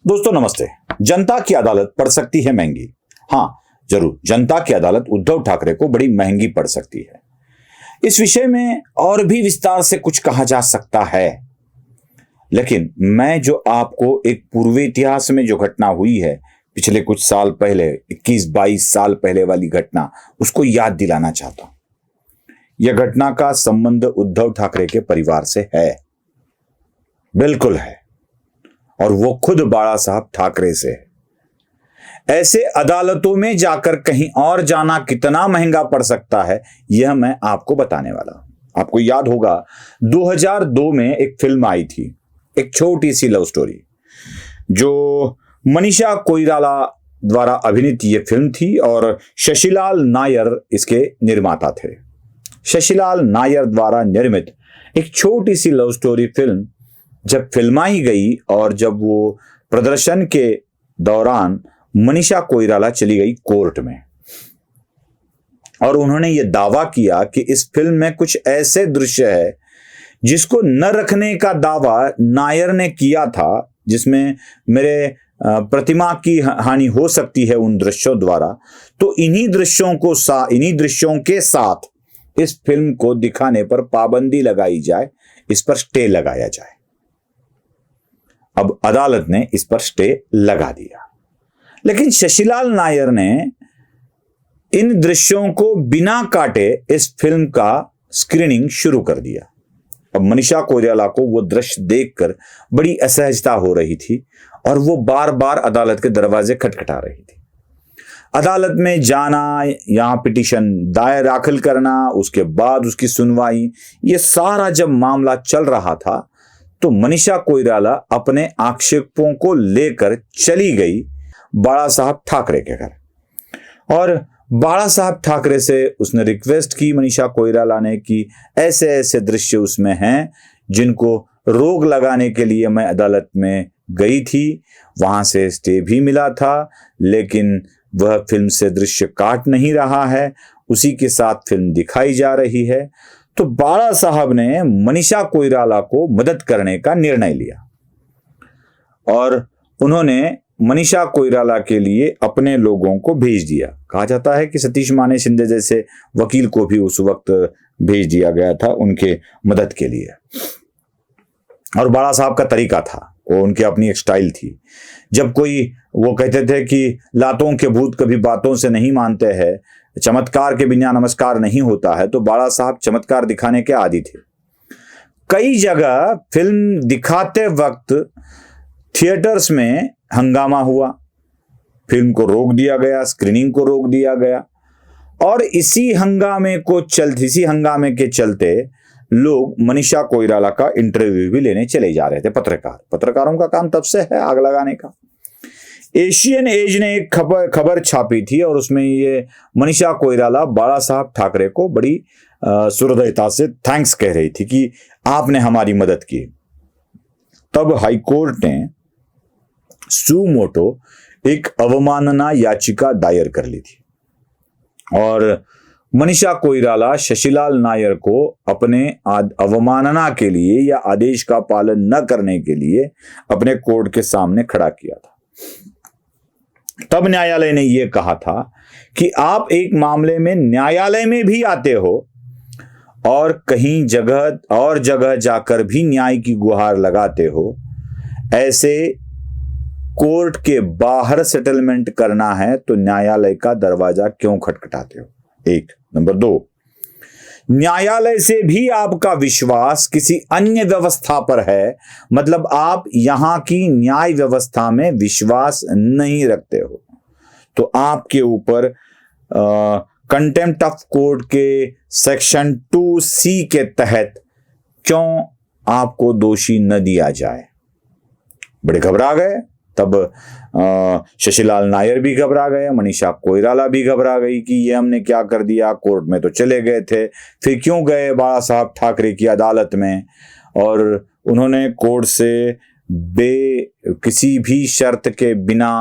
दोस्तों नमस्ते। जनता की अदालत पड़ सकती है महंगी। हाँ जरूर, जनता की अदालत उद्धव ठाकरे को बड़ी महंगी पड़ सकती है। इस विषय में और भी विस्तार से कुछ कहा जा सकता है, लेकिन मैं जो आपको एक पूर्व इतिहास में जो घटना हुई है पिछले कुछ साल पहले, 21-22 साल पहले वाली घटना, उसको याद दिलाना चाहता हूं। यह घटना का संबंध उद्धव ठाकरे के परिवार से है, बिल्कुल है, और वो खुद बाला साहब ठाकरे से है। ऐसे अदालतों में जाकर कहीं और जाना कितना महंगा पड़ सकता है, यह मैं आपको बताने वाला हूं। आपको याद होगा 2002 में एक फिल्म आई थी, एक छोटी सी लव स्टोरी, जो मनीषा कोइराला द्वारा अभिनीत यह फिल्म थी और शशिलाल नायर इसके निर्माता थे। शशिलाल नायर द्वारा निर्मित एक छोटी सी लव स्टोरी फिल्म जब फिल्माई गई और जब वो प्रदर्शन के दौरान मनीषा कोइराला चली गई कोर्ट में और उन्होंने ये दावा किया कि इस फिल्म में कुछ ऐसे दृश्य है जिसको न रखने का दावा नायर ने किया था, जिसमें मेरे प्रतिमा की हानि हो सकती है उन दृश्यों द्वारा। तो इन्हीं दृश्यों के साथ इस फिल्म को दिखाने पर पाबंदी लगाई जाए, इस पर स्टे लगाया जाए। अब अदालत ने इस पर स्टे लगा दिया, लेकिन शशिलाल नायर ने इन दृश्यों को बिना काटे इस फिल्म का स्क्रीनिंग शुरू कर दिया। अब मनीषा कोइराला को वो दृश्य देखकर बड़ी असहजता हो रही थी और वो बार बार अदालत के दरवाजे खटखटा रही थी। अदालत में जाना, यहां पिटीशन दाखिल करना, उसके बाद उसकी सुनवाई, ये सारा जब मामला चल रहा था तो मनीषा कोइराला अपने आक्षेपों को लेकर चली गई बाला साहब ठाकरे के घर और बाला साहब ठाकरे से उसने रिक्वेस्ट की मनीषा कोइराला ने कि ऐसे ऐसे दृश्य उसमें हैं जिनको रोक लगाने के लिए मैं अदालत में गई थी, वहां से स्टे भी मिला था, लेकिन वह फिल्म से दृश्य काट नहीं रहा है, उसी के साथ फिल्म दिखाई जा रही है। तो बाला साहब ने मनीषा कोइराला को मदद करने का निर्णय लिया और उन्होंने मनीषा कोइराला के लिए अपने लोगों को भेज दिया। कहा जाता है कि सतीश माने शिंदे जैसे वकील को भी उस वक्त भेज दिया गया था उनके मदद के लिए। और बाला साहब का तरीका था, वो उनकी अपनी एक स्टाइल थी। जब कोई, वो कहते थे कि लातों के भूत कभी बातों से नहीं मानते हैं, चमत्कार के बिना नमस्कार नहीं होता है, तो बाला साहब चमत्कार दिखाने के आदी थे। कई जगह फिल्म दिखाते वक्त थिएटर्स में हंगामा हुआ, फिल्म को रोक दिया गया, स्क्रीनिंग को रोक दिया गया और इसी हंगामे के चलते लोग मनीषा कोइराला का इंटरव्यू भी लेने चले जा रहे थे। पत्रकारों का काम तब से है आग लगाने का। एशियन एज ने एक खबर छापी थी और उसमें ये मनीषा कोइराला बाला साहब ठाकरे को बड़ी सुहृदयता से थैंक्स कह रही थी कि आपने हमारी मदद की। तब हाईकोर्ट ने सुमोटो एक अवमानना याचिका दायर कर ली थी और मनीषा कोइराला शशिलाल नायर को अपने अवमानना के लिए या आदेश का पालन न करने के लिए अपने कोर्ट के सामने खड़ा किया था। तब न्यायालय ने यह कहा था कि आप एक मामले में न्यायालय में भी आते हो और कहीं जगह जाकर भी न्याय की गुहार लगाते हो, ऐसे कोर्ट के बाहर सेटलमेंट करना है तो न्यायालय का दरवाजा क्यों खटखटाते हो? एक। नंबर 2, न्यायालय से भी आपका विश्वास किसी अन्य व्यवस्था पर है, मतलब आप यहां की न्याय व्यवस्था में विश्वास नहीं रखते हो, तो आपके ऊपर कंटेम्प्ट ऑफ कोर्ट के सेक्शन 2C के तहत क्यों आपको दोषी न दिया जाए। बड़े घबरा गए। तब शशिलाल नायर भी घबरा गए, मनीषा कोइराला भी घबरा गई कि ये हमने क्या कर दिया। कोर्ट में तो चले गए थे, फिर क्यों गए बाला साहब ठाकरे की अदालत में, और उन्होंने कोर्ट से किसी भी शर्त के बिना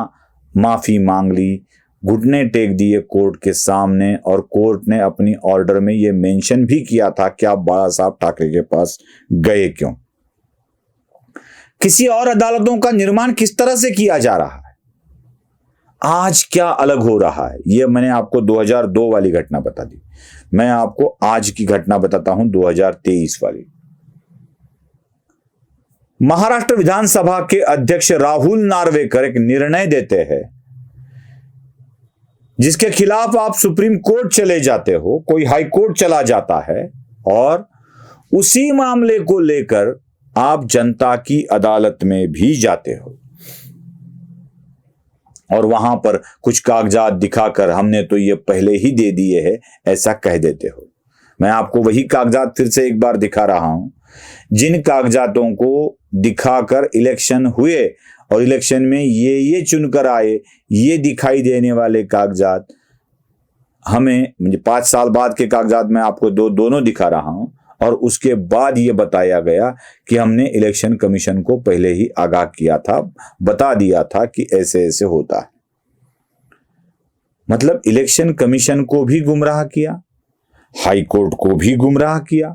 माफी मांग ली, घुटने टेक दिए कोर्ट के सामने, और कोर्ट ने अपनी ऑर्डर में ये मेंशन भी किया था कि आप बाला साहब ठाकरे के पास गए क्यों। किसी और अदालतों का निर्माण किस तरह से किया जा रहा है, आज क्या अलग हो रहा है। यह मैंने आपको 2002 वाली घटना बता दी, मैं आपको आज की घटना बताता हूं 2023 वाली। महाराष्ट्र विधानसभा के अध्यक्ष राहुल नार्वेकर एक निर्णय देते हैं जिसके खिलाफ आप सुप्रीम कोर्ट चले जाते हो, कोई हाई कोर्ट चला जाता है और उसी मामले को लेकर आप जनता की अदालत में भी जाते हो और वहां पर कुछ कागजात दिखाकर हमने तो ये पहले ही दे दिए हैं ऐसा कह देते हो। मैं आपको वही कागजात फिर से एक बार दिखा रहा हूं, जिन कागजातों को दिखाकर इलेक्शन हुए और इलेक्शन में ये चुनकर आए, ये दिखाई देने वाले कागजात हमें 5 साल बाद के कागजात मैं आपको दोनों दिखा रहा हूं और उसके बाद ये बताया गया कि हमने इलेक्शन कमीशन को पहले ही आगाह किया था, बता दिया था कि ऐसे ऐसे होता है। मतलब इलेक्शन कमीशन को भी गुमराह किया, हाई कोर्ट को भी गुमराह किया,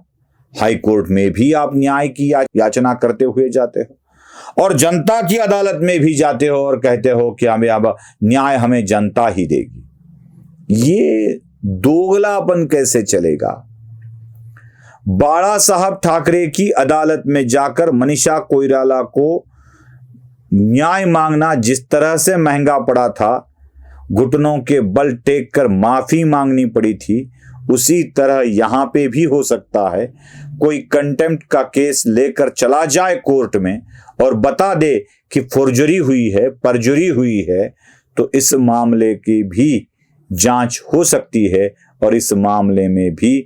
हाई कोर्ट में भी आप न्याय की याचना करते हुए जाते हो और जनता की अदालत में भी जाते हो और कहते हो कि हमें अब न्याय हमें जनता ही देगी। ये दोगलापन कैसे चलेगा। बाला साहब ठाकरे की अदालत में जाकर मनीषा कोइराला को न्याय मांगना जिस तरह से महंगा पड़ा था, घुटनों के बल टेक कर माफी मांगनी पड़ी थी, उसी तरह यहां पे भी हो सकता है। कोई कंटेम्प्ट का केस लेकर चला जाए कोर्ट में और बता दे कि फोर्जरी हुई है, परजुरी हुई है, तो इस मामले की भी जांच हो सकती है और इस मामले में भी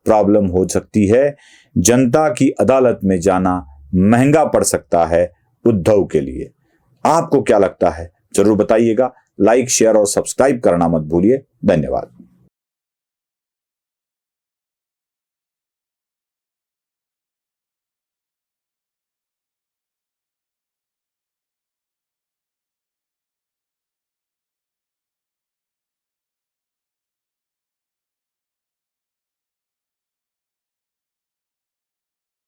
प्रॉब्लम हो सकती है। जनता की अदालत में जाना महंगा पड़ सकता है उद्धव के लिए। आपको क्या लगता है जरूर बताइएगा। लाइक, शेयर और सब्सक्राइब करना मत भूलिए। धन्यवाद।